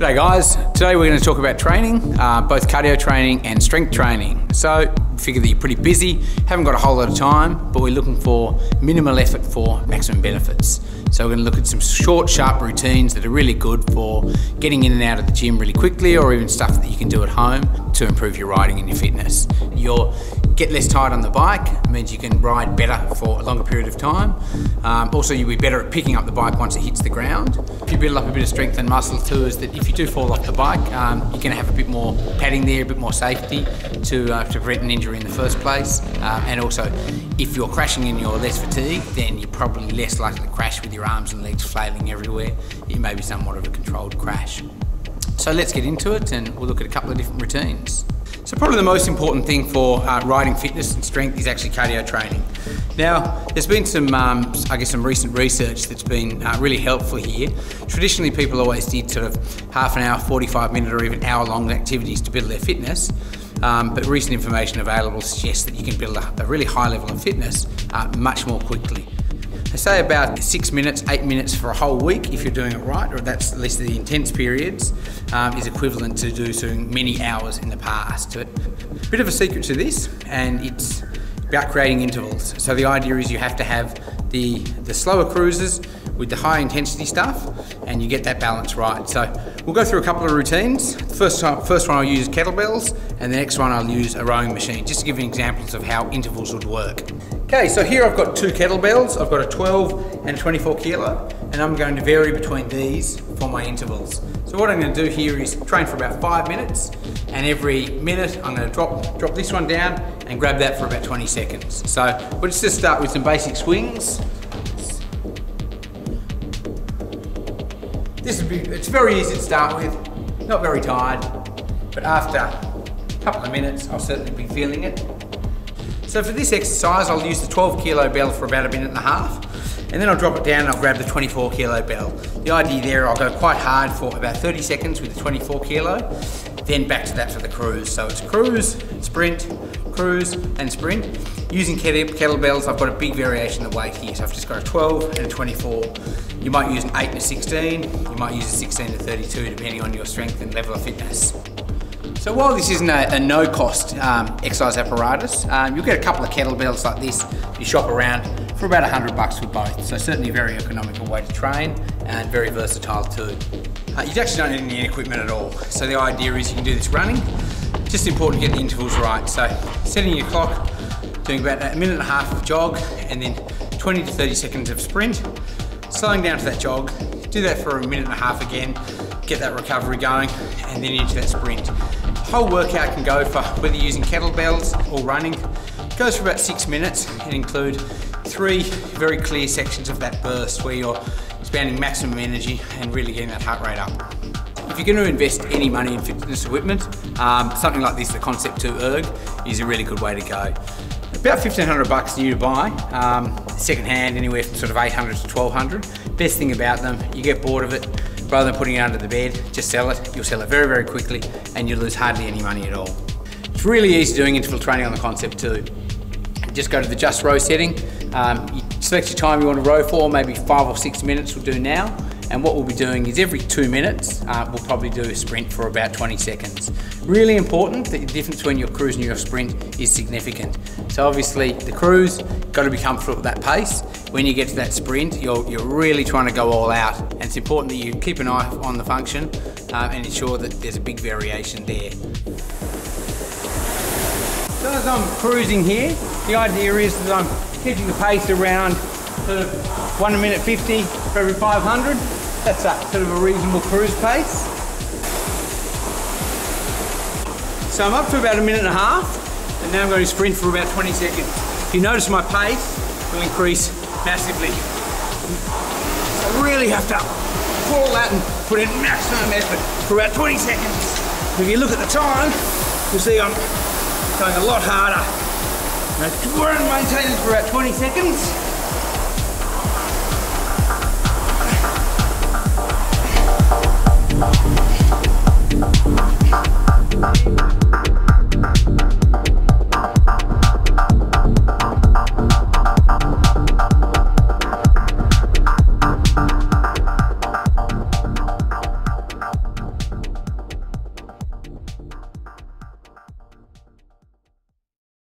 G'day guys, today we're going to talk about training, both cardio training and strength training. So we figure that you're pretty busy, haven't got a whole lot of time, but we're looking for minimal effort for maximum benefits. So we're going to look at some short, sharp routines that are really good for getting in and out of the gym really quickly, or even stuff that you can do at home to improve your riding and your fitness. You'll get less tired on the bike, it means you can ride better for a longer period of time. Also, you'll be better at picking up the bike once it hits the ground. If you build up a bit of strength and muscle too, is that if you do fall off the bike, you're going to have a bit more padding there, a bit more safety to prevent an injury in the first place. And also, if you're crashing and you're less fatigued, then you're probably less likely to crash with your arms and legs flailing everywhere. It may be somewhat of a controlled crash. So let's get into it and we'll look at a couple of different routines. So probably the most important thing for riding fitness and strength is actually cardio training. Now, there's been some, some recent research that's been really helpful here. Traditionally, people always did sort of half an hour, 45-minute or even hour-long activities to build their fitness. But recent information available suggests that you can build a really high level of fitness much more quickly. They say about 6 minutes, 8 minutes for a whole week if you're doing it right, or that's at least the intense periods, is equivalent to doing many hours in the past. A bit of a secret to this, and it's about creating intervals. So the idea is you have to have the slower cruises with the high intensity stuff, and you get that balance right. So we'll go through a couple of routines. The first one I'll use kettlebells, and the next one I'll use a rowing machine, just to give you examples of how intervals would work. Okay, so here I've got two kettlebells. I've got a 12 and a 24 kilo, and I'm going to vary between these for my intervals. So what I'm going to do here is train for about 5 minutes, and every minute I'm going to drop this one down and grab that for about 20 seconds. So we'll just start with some basic swings. It's very easy to start with, not very tired, but after a couple of minutes I'll certainly be feeling it. So for this exercise I'll use the 12 kilo bell for about a minute and a half, and then I'll drop it down and I'll grab the 24 kilo bell. The idea there, I'll go quite hard for about 30 seconds with the 24 kilo, then back to that for the cruise. So it's cruise, sprint, cruise and sprint. Using kettlebells, I've got a big variation of weight here. So I've just got a 12 and a 24. You might use an 8 and a 16, you might use a 16 and 32 depending on your strength and level of fitness. So while this isn't a no-cost exercise apparatus, you'll get a couple of kettlebells like this you shop around for about $100 for both. So certainly a very economical way to train and very versatile too. You actually don't need any equipment at all. So the idea is you can do this running. Just important to get the intervals right. So setting your clock, doing about a minute and a half of jog, and then 20 to 30 seconds of sprint. Slowing down to that jog, do that for a minute and a half again, get that recovery going, and then into that sprint. The whole workout can go for whether you're using kettlebells or running. It goes for about 6 minutes and include 3 very clear sections of that burst where you're expanding maximum energy and really getting that heart rate up. If you're going to invest any money in fitness equipment, something like this, the Concept 2 Erg, is a really good way to go. About $1,500 new to buy, second hand anywhere from sort of $800 to $1,200. Best thing about them, you get bored of it, rather than putting it under the bed, just sell it. You'll sell it very, very quickly and you lose hardly any money at all. It's really easy doing interval training on the Concept 2. Just go to the just row setting, you select your time you want to row for, maybe 5 or 6 minutes we'll do now. And what we'll be doing is every 2 minutes, we'll probably do a sprint for about 20 seconds. Really important that the difference between your cruise and your sprint is significant. So obviously the cruise, got to be comfortable at that pace. When you get to that sprint, you're really trying to go all out. And it's important that you keep an eye on the function and ensure that there's a big variation there. So as I'm cruising here, the idea is that I'm keeping the pace around sort of 1 minute 50 for every 500. That's sort of a reasonable cruise pace. So I'm up to about a minute and a half, and now I'm going to sprint for about 20 seconds. If you notice, my pace will increase massively. So I really have to pull that and put in maximum effort for about 20 seconds. If you look at the time, you'll see I'm going a lot harder. Now, try and maintain this for about 20 seconds.